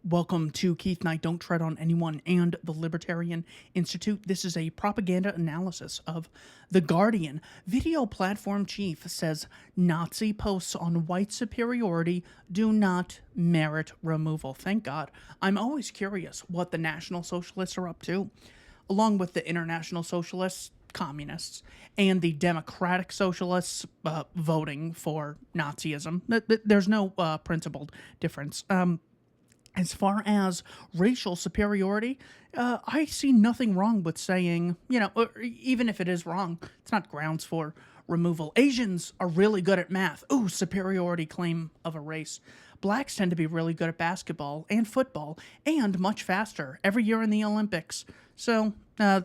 Welcome to Keith Knight, Don't Tread on Anyone, and the Libertarian Institute. This is a propaganda analysis of The Guardian. Video platform chief says Nazi posts on white superiority do not merit removal. Thank God. I'm always curious what the National Socialists are up to, along with the International Socialists, communists, and the Democratic Socialists voting for Nazism. There's no principled difference. As far as racial superiority, I see nothing wrong with saying, or even if it is wrong, it's not grounds for removal. Asians are really good at math. Ooh, superiority claim of a race. Blacks tend to be really good at basketball and football and much faster every year in the Olympics. So,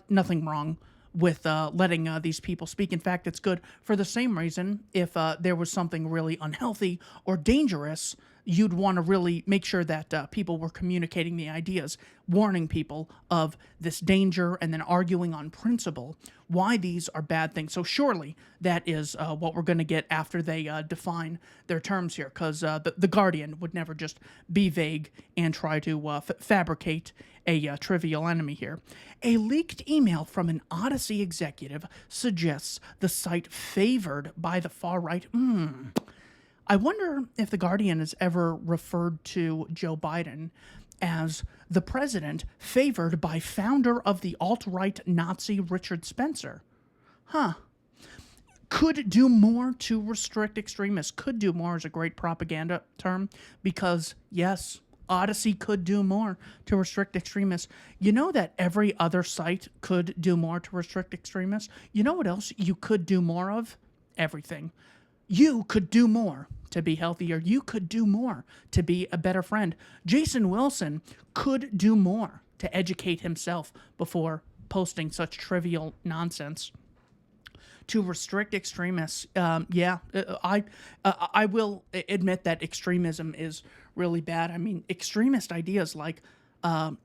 nothing wrong with letting these people speak. In fact, it's good for the same reason. If there was something really unhealthy or dangerous, you'd want to really make sure that people were communicating the ideas, warning people of this danger, and then arguing on principle why these are bad things. So surely that is what we're going to get after they define their terms here, because the Guardian would never just be vague and try to fabricate a trivial enemy here. A leaked email from an Odyssey executive suggests the site favored by the far right. I wonder if The Guardian has ever referred to Joe Biden as the president favored by founder of the alt-right Nazi Richard Spencer. Could do more to restrict extremists. Could do more is a great propaganda term because, yes, Odyssey could do more to restrict extremists. You know that every other site could do more to restrict extremists? You know what else you could do more of? Everything. You could do more to be healthier. You could do more to be a better friend. Jason Wilson could do more to educate himself before posting such trivial nonsense. To restrict extremists, I will admit that extremism is really bad. I mean, extremist ideas like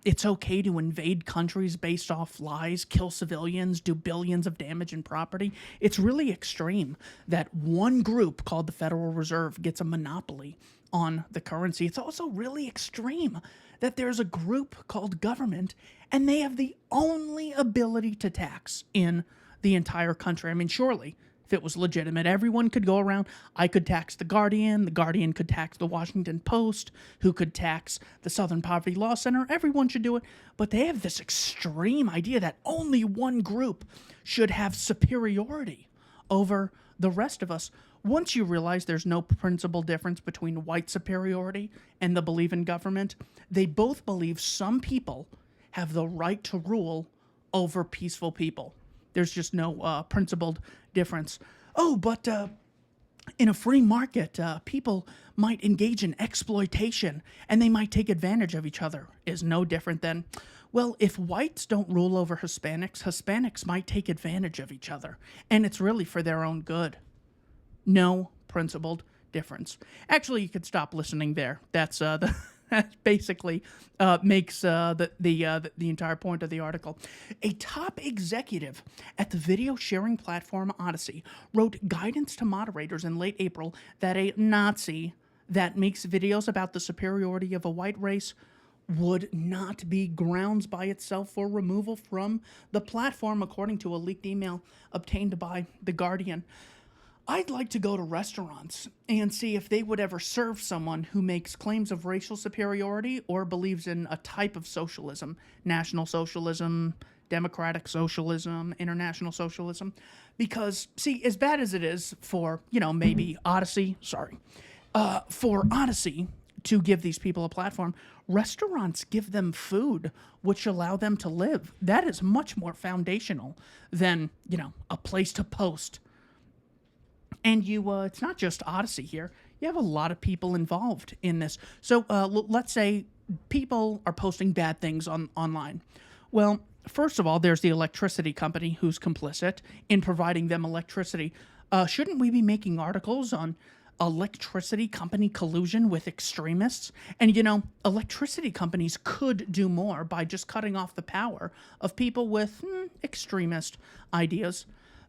it's okay to invade countries based off lies, kill civilians, do billions of damage in property. It's really extreme that one group called the Federal Reserve gets a monopoly on the currency. It's also really extreme that there's a group called government and they have the only ability to tax in the entire country. I mean, surely, if it was legitimate, everyone could go around. I could tax the Guardian could tax the Washington Post, who could tax the Southern Poverty Law Center. Everyone should do it. But they have this extreme idea that only one group should have superiority over the rest of us. Once you realize there's no principal difference between white superiority and the belief in government, they both believe some people have the right to rule over peaceful people. There's just no principled difference. Oh, but in a free market, people might engage in exploitation and they might take advantage of each other. Is no different than, well, if whites don't rule over Hispanics, Hispanics might take advantage of each other. And it's really for their own good. No principled difference. Actually, you could stop listening there. That's that basically makes the entire point of the article. A top executive at the video sharing platform Odyssey wrote guidance to moderators in late April that a Nazi that makes videos about the superiority of a white race would not be grounds by itself for removal from the platform, according to a leaked email obtained by The Guardian. I'd like to go to restaurants and see if they would ever serve someone who makes claims of racial superiority or believes in a type of socialism, National Socialism, Democratic Socialism, International Socialism. Because, see, as bad as it is for, maybe Odyssey, for Odyssey to give these people a platform, restaurants give them food which allow them to live. That is much more foundational than, a place to post. And it's not just Odyssey here. You have a lot of people involved in this. So let's say people are posting bad things online. Well, first of all, there's the electricity company who's complicit in providing them electricity. Shouldn't we be making articles on electricity company collusion with extremists? And, electricity companies could do more by just cutting off the power of people with extremist ideas.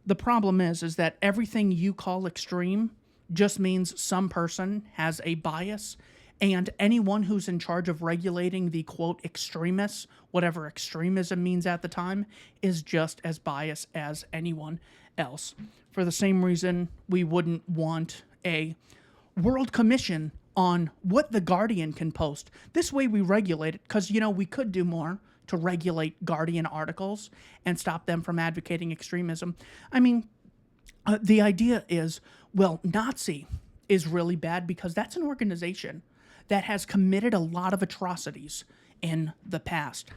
The problem is that everything you call extreme just means some person has a bias And anyone who's in charge of regulating the, quote, extremists, whatever extremism means at the time, is just as biased as anyone else. For the same reason, we wouldn't want a world commission on what the Guardian can post. This way we regulate it, because, we could do more to regulate Guardian articles and stop them from advocating extremism. I mean, the idea is, well, Nazi is really bad because that's an organization that has committed a lot of atrocities in the past.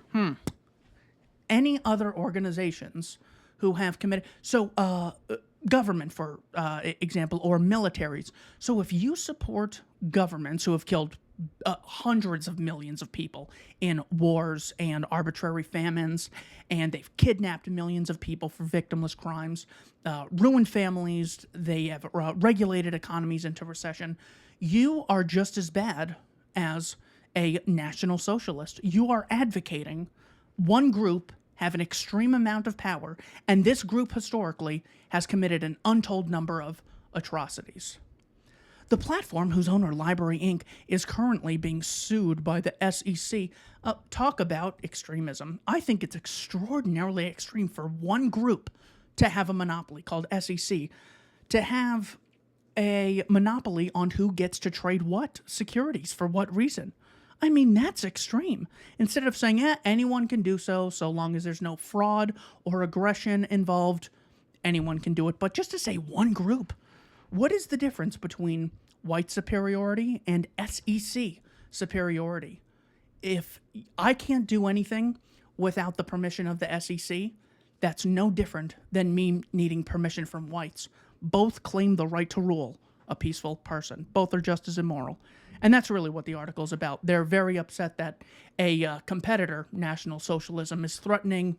Any other organizations who have committed... So, government, for example, or militaries. So if you support governments who have killed hundreds of millions of people in wars and arbitrary famines, and they've kidnapped millions of people for victimless crimes, ruined families, they have regulated economies into recession, you are just as bad as a National Socialist. You are advocating one group have an extreme amount of power, and this group historically has committed an untold number of atrocities. The platform, whose owner, Library Inc., is currently being sued by the SEC, talk about extremism. I think it's extraordinarily extreme for one group to have a monopoly called SEC, to have a monopoly on who gets to trade what securities for what reason. I mean, that's extreme. Instead of saying, anyone can do so long as there's no fraud or aggression involved, anyone can do it. But just to say one group, what is the difference between white superiority and SEC superiority? If I can't do anything without the permission of the SEC, that's no different than me needing permission from whites. Both claim the right to rule a peaceful person. Both are just as immoral. And that's really what the article is about. They're very upset that a competitor, National Socialism, is threatening,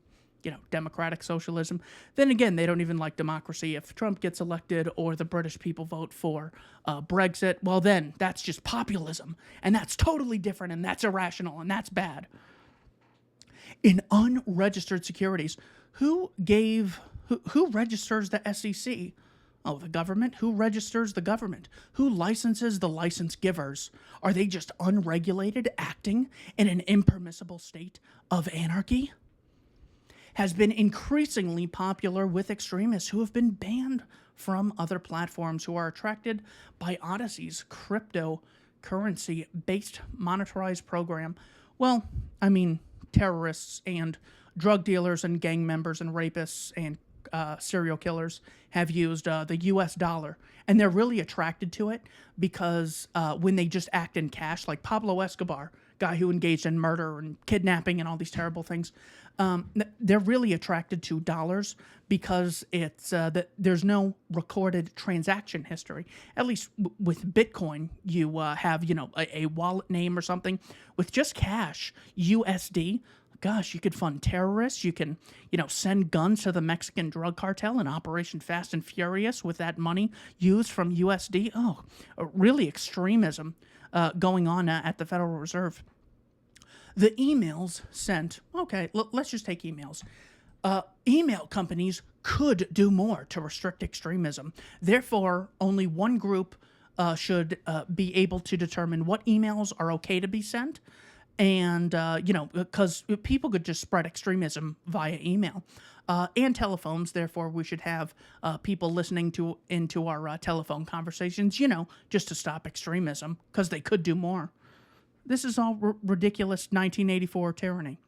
democratic socialism. Then again, they don't even like democracy. If Trump gets elected or the British people vote for Brexit, well then, that's just populism. And that's totally different, and that's irrational, and that's bad. In unregistered securities, who registers the SEC? Oh, the government? Who registers the government? Who licenses the license givers? Are they just unregulated, acting in an impermissible state of anarchy? Has been increasingly popular with extremists who have been banned from other platforms, who are attracted by Odyssey's cryptocurrency-based monetized program. Well, I mean, terrorists and drug dealers and gang members and rapists and serial killers have used the US dollar, and they're really attracted to it because when they just act in cash, like Pablo Escobar, guy who engaged in murder and kidnapping and all these terrible things, they're really attracted to dollars because it's that there's no recorded transaction history. At least with Bitcoin, you have a wallet name or something. With just cash, USD. Gosh, you could fund terrorists. You can, send guns to the Mexican drug cartel in Operation Fast and Furious with that money used from USD. Oh, really extremism going on at the Federal Reserve. The emails sent, let's just take emails. Email companies could do more to restrict extremism. Therefore, only one group should be able to determine what emails are okay to be sent. And, because people could just spread extremism via email and telephones. Therefore, we should have people listening into our telephone conversations, just to stop extremism, because they could do more. This is all ridiculous 1984 tyranny.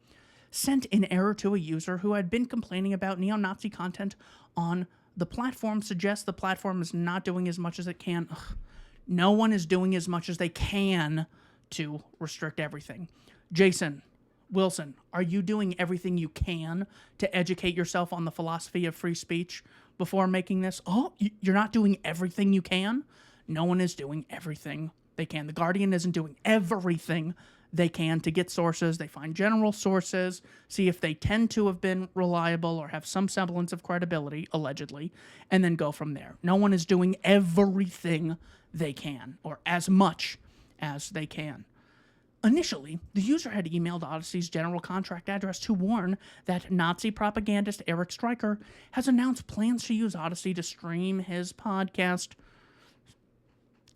Sent in error to a user who had been complaining about neo-Nazi content on the platform suggests the platform is not doing as much as it can. No one is doing as much as they can to restrict everything. Jason Wilson, are you doing everything you can to educate yourself on the philosophy of free speech before making this? Oh, you're not doing everything you can? No one is doing everything they can. The Guardian isn't doing everything they can to get sources. They find general sources, see if they tend to have been reliable or have some semblance of credibility, allegedly, and then go from there. No one is doing everything they can, or as much as they can. Initially, the user had emailed Odyssey's general contract address to warn that Nazi propagandist Eric Stryker has announced plans to use Odyssey to stream his podcast.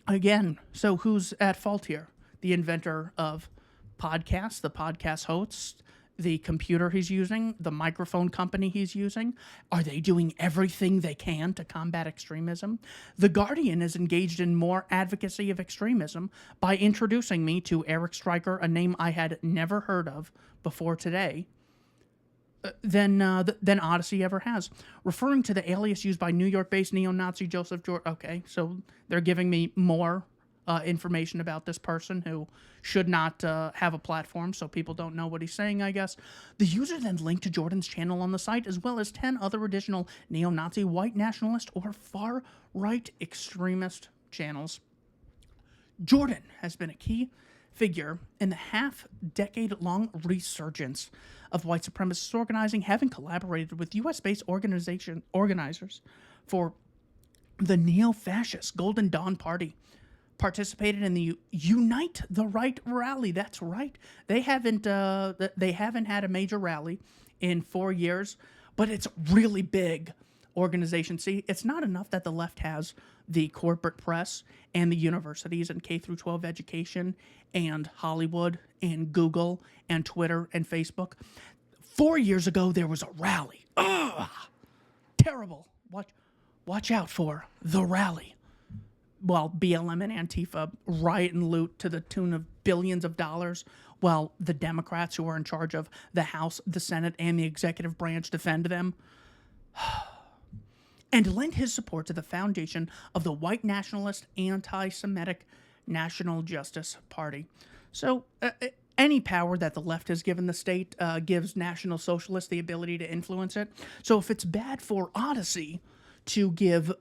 Again, so who's at fault here? the inventor of podcasts, the podcast host, the computer he's using, the microphone company he's using? Are they doing everything they can to combat extremism? The Guardian is engaged in more advocacy of extremism by introducing me to Eric Stryker, a name I had never heard of before today, than Odyssey ever has, referring to the alias used by New York-based neo-Nazi Joseph George. Okay, so they're giving me more information about this person who should not have a platform, so people don't know what he's saying, I guess. The user then linked to Jordan's channel on the site, as well as 10 other additional neo-Nazi, white nationalist, or far-right extremist channels. Jordan has been a key figure in the half-decade-long resurgence of white supremacist organizing, having collaborated with U.S.-based organizers for the neo-fascist Golden Dawn Party, participated in the Unite the Right rally. That's right. They haven't had a major rally in 4 years, but it's really big organization. See, it's not enough that the left has the corporate press and the universities and K through 12 education and Hollywood and Google and Twitter and Facebook. 4 years ago, there was a rally. Ugh, terrible. Watch out for the rally. While BLM and Antifa riot and loot to the tune of billions of dollars, while the Democrats who are in charge of the House, the Senate, and the executive branch defend them, and lend his support to the foundation of the white nationalist, anti-Semitic National Justice Party. So any power that the left has given the state gives National Socialists the ability to influence it. So if it's bad for Odyssey to give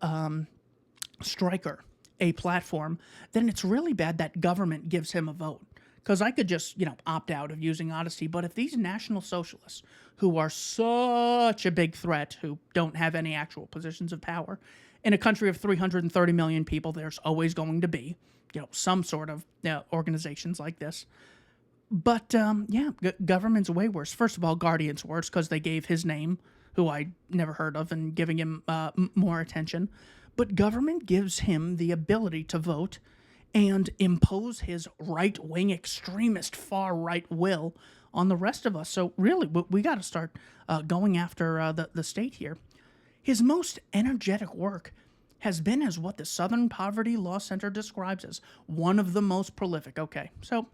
Stryker a platform, then it's really bad that government gives him a vote. Because I could just, opt out of using Odyssey, but if these National Socialists, who are such a big threat, who don't have any actual positions of power, in a country of 330 million people, there's always going to be, some sort of organizations like this. But, government's way worse. First of all, Guardian's worse because they gave his name, who I never heard of, and giving him more attention. But government gives him the ability to vote and impose his right-wing extremist far-right will on the rest of us. So really, we got to start going after the state here. His most energetic work has been as what the Southern Poverty Law Center describes as one of the most prolific. Okay, so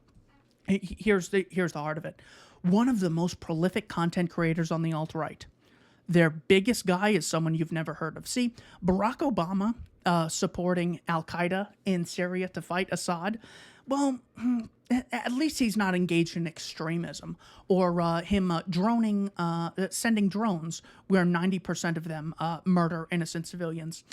here's the heart of it. One of the most prolific content creators on the alt-right. Their biggest guy is someone you've never heard of. See, Barack Obama supporting Al-Qaeda in Syria to fight Assad, well, at least he's not engaged in extremism or him sending drones where 90% of them murder innocent civilians.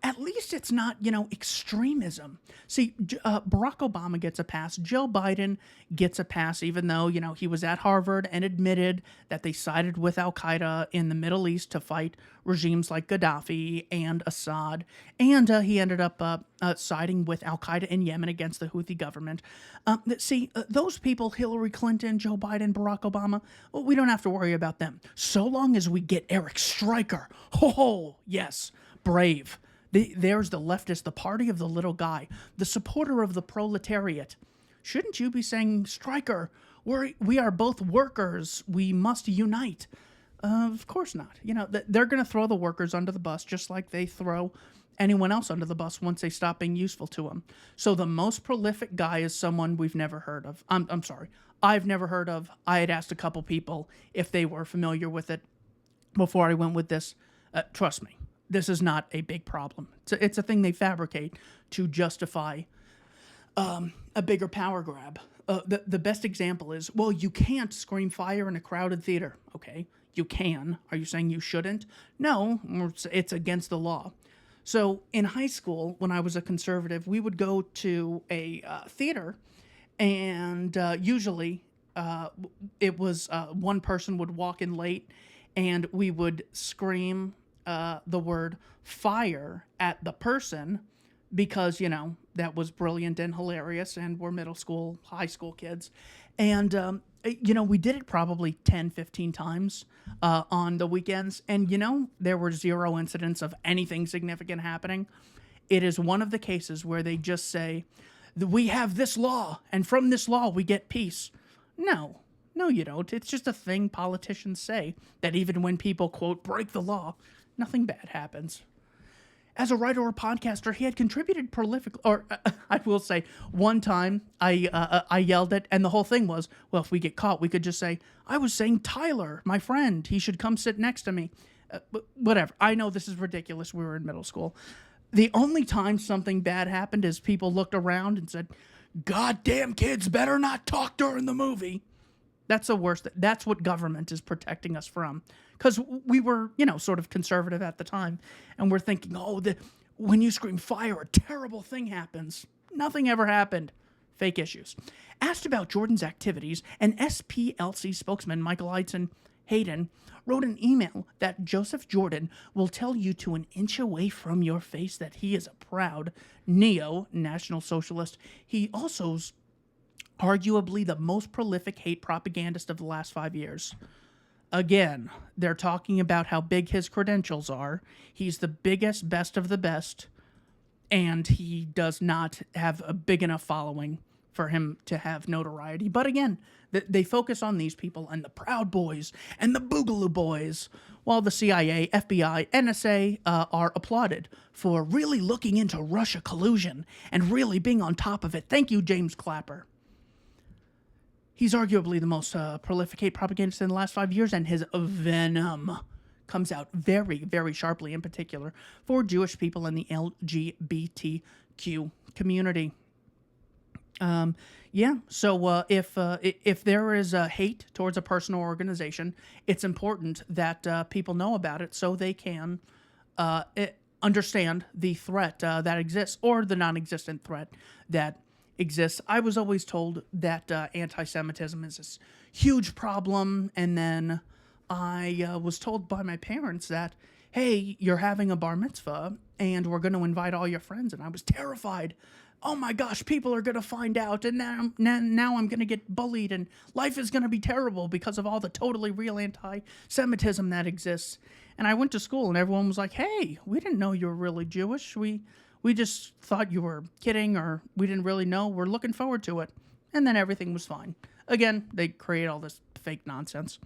At least it's not, extremism. See, Barack Obama gets a pass. Joe Biden gets a pass, even though, he was at Harvard and admitted that they sided with Al-Qaeda in the Middle East to fight regimes like Gaddafi and Assad. And he ended up siding with Al-Qaeda in Yemen against the Houthi government. Those people, Hillary Clinton, Joe Biden, Barack Obama, well, we don't have to worry about them. So long as we get Eric Stryker. Oh, yes, brave. There's the leftist, the party of the little guy, the supporter of the proletariat. Shouldn't you be saying, Stryker, we are both workers. We must unite. Of course not. They're going to throw the workers under the bus just like they throw anyone else under the bus once they stop being useful to them. So the most prolific guy is someone we've never heard of. I'm sorry. I've never heard of. I had asked a couple people if they were familiar with it before I went with this. Trust me. This is not a big problem. It's a thing they fabricate to justify a bigger power grab. The best example is, well, you can't scream fire in a crowded theater. Okay, you can. Are you saying you shouldn't? No, it's against the law. So in high school, when I was a conservative, we would go to a theater, and usually it was one person would walk in late, and we would scream the word fire at the person because, that was brilliant and hilarious, and we're middle school, high school kids. And, we did it probably 10, 15 times on the weekends. And, there were zero incidents of anything significant happening. It is one of the cases where they just say, we have this law, and from this law we get peace. No, no, you don't. It's just a thing politicians say, that even when people, quote, break the law, nothing bad happens. As a writer or podcaster, he had contributed prolifically, or I will say, one time I yelled it, and the whole thing was, well, if we get caught, we could just say, I was saying Tyler, my friend, he should come sit next to me. But whatever. I know this is ridiculous. We were in middle school. The only time something bad happened is people looked around and said, goddamn kids better not talk during the movie. That's the worst. That's what government is protecting us from. Because we were, sort of conservative at the time. And we're thinking, when you scream fire, a terrible thing happens. Nothing ever happened. Fake issues. Asked about Jordan's activities, an SPLC spokesman, Michael Hayden, wrote an email that Joseph Jordan will tell you to an inch away from your face that he is a proud neo-National Socialist. He also's arguably the most prolific hate propagandist of the last 5 years. Again, they're talking about how big his credentials are. He's the biggest, best of the best, and he does not have a big enough following for him to have notoriety. But again, they focus on these people and the Proud Boys and the Boogaloo Boys, while the CIA, FBI, NSA are applauded for really looking into Russia collusion and really being on top of it. Thank you, James Clapper. He's arguably the most prolific hate propagandist in the last 5 years, and his venom comes out very, very sharply, in particular for Jewish people in the LGBTQ community. So if there is hate towards a person or organization, it's important that people know about it so they can understand the threat that exists, or the non-existent threat that exists. I was always told that anti-Semitism is this huge problem, and then I was told by my parents that, hey, you're having a bar mitzvah, and we're going to invite all your friends, and I was terrified. Oh my gosh, people are going to find out, and now I'm going to get bullied, and life is going to be terrible because of all the totally real anti-Semitism that exists. And I went to school, and everyone was like, hey, we didn't know you were really Jewish. We just thought you were kidding, or we didn't really know. We're looking forward to it. And then everything was fine. Again, they create all this fake nonsense.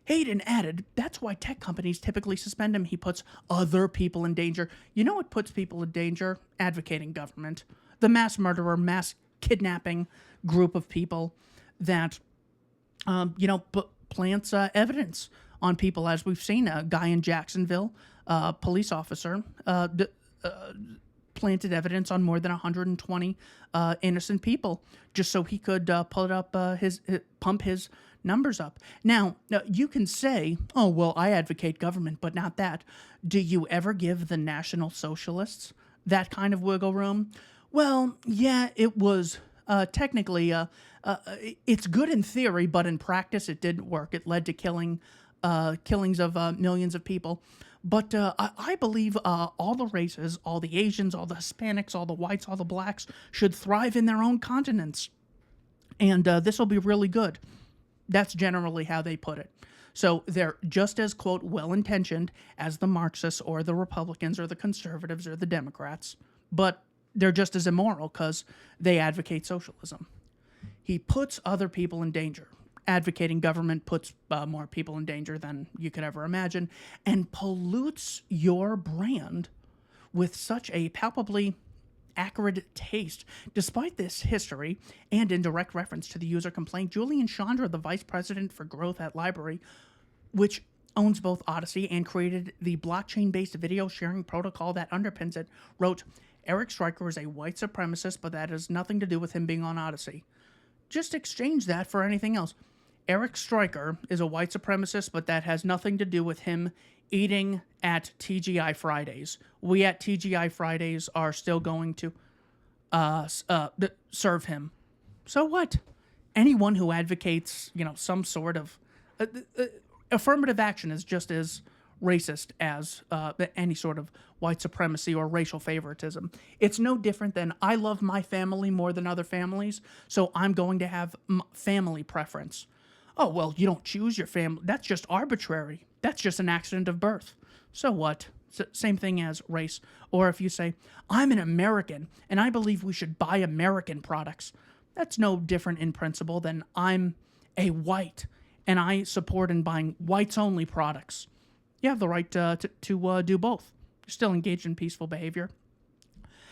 Hayden added, that's why tech companies typically suspend him. He puts other people in danger. You know what puts people in danger? Advocating government. The mass murderer, mass kidnapping group of people that, plants evidence on people, as we've seen. A guy in Jacksonville, police officer, planted evidence on more than 120 innocent people just so he could pump his numbers up. Now, you can say, oh, well, I advocate government, but not that. Do you ever give the National Socialists that kind of wiggle room? Well, yeah, it was technically, it's good in theory, but in practice it didn't work. It led to killings of millions of people. But I believe all the races, all the Asians, all the Hispanics, all the whites, all the blacks should thrive in their own continents. And this will be really good. That's generally how they put it. So they're just as, quote, well-intentioned as the Marxists or the Republicans or the conservatives or the Democrats. But they're just as immoral because they advocate socialism. He puts other people in danger. Advocating government puts more people in danger than you could ever imagine, and pollutes your brand with such a palpably acrid taste. Despite this history, and in direct reference to the user complaint, Julian Chandra, the vice president for growth at Library, which owns both Odyssey and created the blockchain-based video sharing protocol that underpins it, wrote, Eric Stryker is a white supremacist, but that has nothing to do with him being on Odyssey. Just exchange that for anything else. Eric Stryker is a white supremacist, but that has nothing to do with him eating at TGI Fridays. We at TGI Fridays are still going to serve him. So what? Anyone who advocates, some sort of affirmative action is just as racist as any sort of white supremacy or racial favoritism. It's no different than I love my family more than other families, so I'm going to have family preference. Oh, well, you don't choose your family. That's just arbitrary. That's just an accident of birth. So what? Same thing as race. Or if you say, I'm an American and I believe we should buy American products, that's no different in principle than I'm a white and I support in buying whites-only products. You have the right to do both. You're still engaged in peaceful behavior.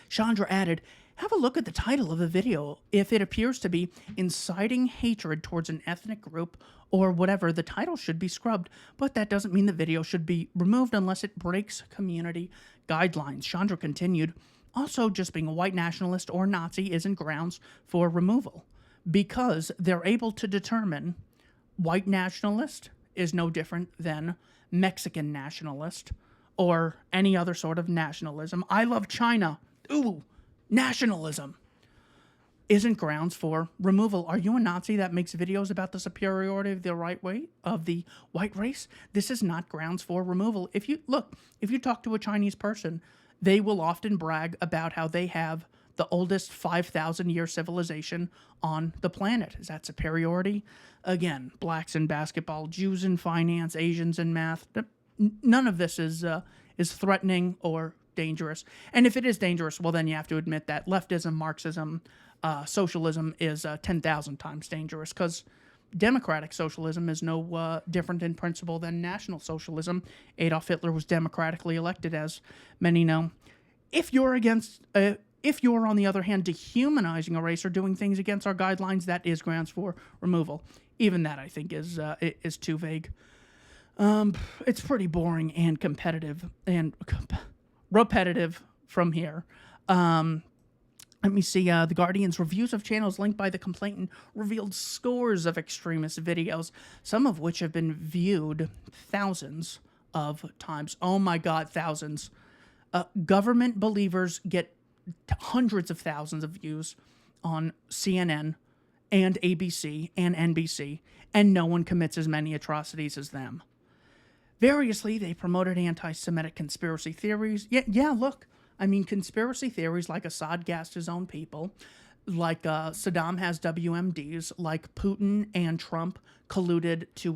Chandra added, have a look at the title of the video. If it appears to be inciting hatred towards an ethnic group or whatever, the title should be scrubbed, but that doesn't mean the video should be removed unless it breaks community guidelines. Chandra continued, also, just being a white nationalist or Nazi isn't grounds for removal because they're able to determine white nationalist is no different than Mexican nationalist or any other sort of nationalism. I love China. Ooh, nationalism isn't grounds for removal. Are you a Nazi that makes videos about the superiority of the white race? This is not grounds for removal. If you talk to a Chinese person, they will often brag about how they have the oldest 5,000-year civilization on the planet. Is that superiority? Again, blacks in basketball, Jews in finance, Asians in math. None of this is threatening or dangerous. And if it is dangerous, well, then you have to admit that leftism, Marxism, socialism is 10,000 times dangerous, because democratic socialism is no different in principle than National Socialism. Adolf Hitler was democratically elected, as many know. If you're, on the other hand, dehumanizing a race or doing things against our guidelines, that is grounds for removal. Even that, I think, is too vague. It's pretty boring and competitive and repetitive from here. Let me see. The Guardian's reviews of channels linked by the complainant revealed scores of extremist videos, some of which have been viewed thousands of times. Oh my God, thousands. Government believers get hundreds of thousands of views on CNN and ABC and NBC, and no one commits as many atrocities as them. Variously, they promoted anti-Semitic conspiracy theories. Yeah, look. I mean, conspiracy theories like Assad gassed his own people, like Saddam has WMDs, like Putin and Trump colluded to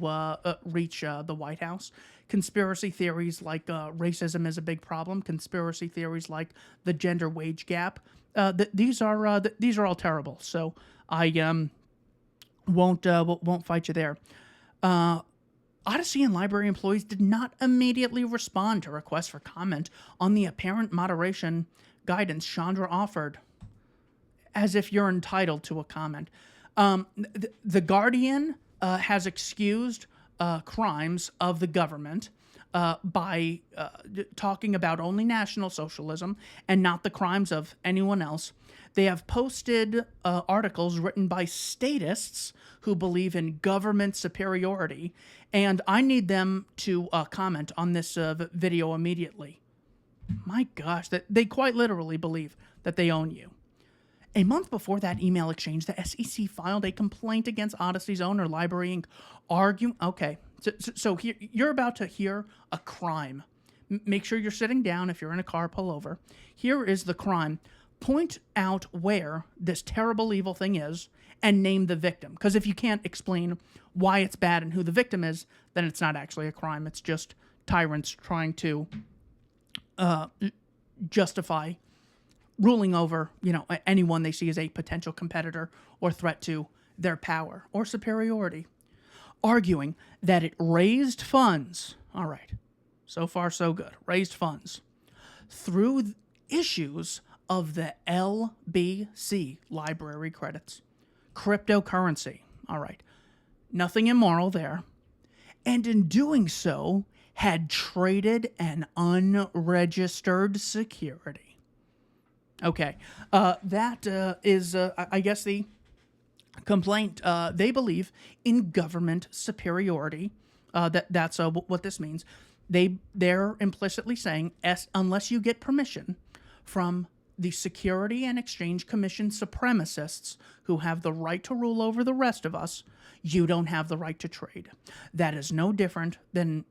reach the White House. Conspiracy theories like racism is a big problem. Conspiracy theories like the gender wage gap. These are all terrible. So I won't fight you there. Odyssey and library employees did not immediately respond to requests for comment on the apparent moderation guidance Chandra offered, as if you're entitled to a comment. The Guardian has excused crimes of the government by talking about only National Socialism and not the crimes of anyone else. They have posted articles written by statists who believe in government superiority, and I need them to comment on this video immediately. My gosh, that they quite literally believe that they own you. A month before that email exchange, the SEC filed a complaint against Odyssey's owner, Library Inc., arguing... Okay, so here, you're about to hear a crime. Make sure you're sitting down. If you're in a car, pull over. Here is the crime. Point out where this terrible, evil thing is and name the victim. Because if you can't explain why it's bad and who the victim is, then it's not actually a crime. It's just tyrants trying to justify ruling over, anyone they see as a potential competitor or threat to their power or superiority, arguing that it raised funds. All right, so far so good. Raised funds through issues of the LBC library credits. Cryptocurrency. All right, nothing immoral there. And in doing so, had traded an unregistered security. Okay, that is, I guess, the complaint. They believe in government superiority. That's what this means. They're implicitly saying, unless you get permission from the Security and Exchange Commission supremacists who have the right to rule over the rest of us, you don't have the right to trade. That is no different than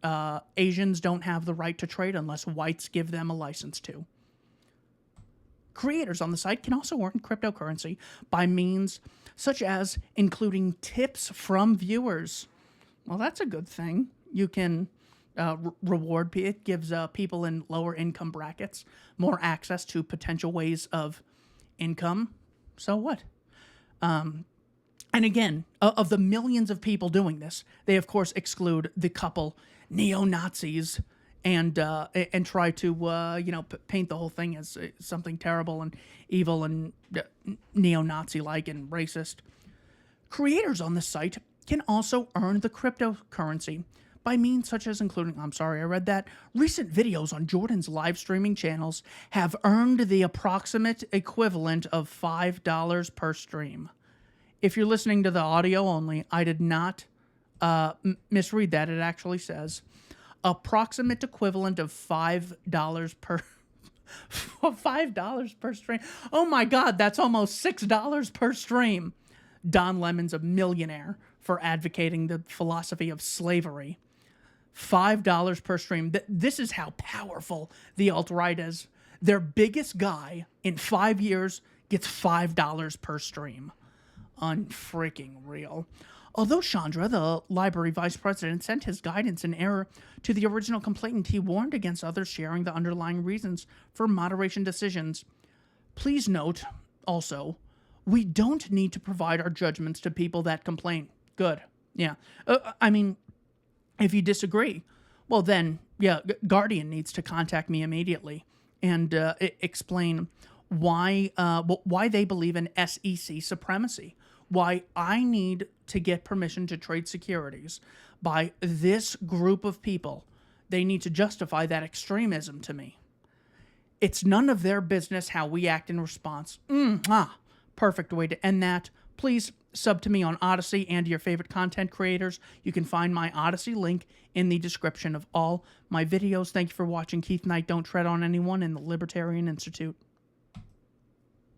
Asians don't have the right to trade unless whites give them a license to. Creators on the site can also earn cryptocurrency by means such as including tips from viewers. Well, that's a good thing. You can reward. It gives people in lower income brackets more access to potential ways of income. So what? And again, of the millions of people doing this, they of course exclude the couple neo-Nazis and try to paint the whole thing as something terrible and evil and neo-Nazi-like and racist. Creators on the site can also earn the cryptocurrency by means such as including, I'm sorry, I read that, recent videos on Jordan's live streaming channels have earned the approximate equivalent of $5 per stream. If you're listening to the audio only, I did not misread that. It actually says approximate equivalent of $5 per $5 per stream. Oh my God, that's almost $6 per stream. Don Lemon's a millionaire for advocating the philosophy of slavery. $5 per stream. This is how powerful the alt-right is. Their biggest guy in 5 years gets $5 per stream. Unfreaking real. Although Chandra, the library vice president, sent his guidance in error to the original complainant, he warned against others sharing the underlying reasons for moderation decisions. Please note, also, we don't need to provide our judgments to people that complain. Good. Yeah. I mean, if you disagree, well then, yeah, Guardian needs to contact me immediately and explain why they believe in SEC supremacy. Why I need to get permission to trade securities by this group of people. They need to justify that extremism to me. It's none of their business how we act in response. Perfect way to end that. Please sub to me on Odyssey and your favorite content creators. You can find my Odyssey link in the description of all my videos. Thank you for watching Keith Knight Don't Tread on Anyone in the Libertarian Institute.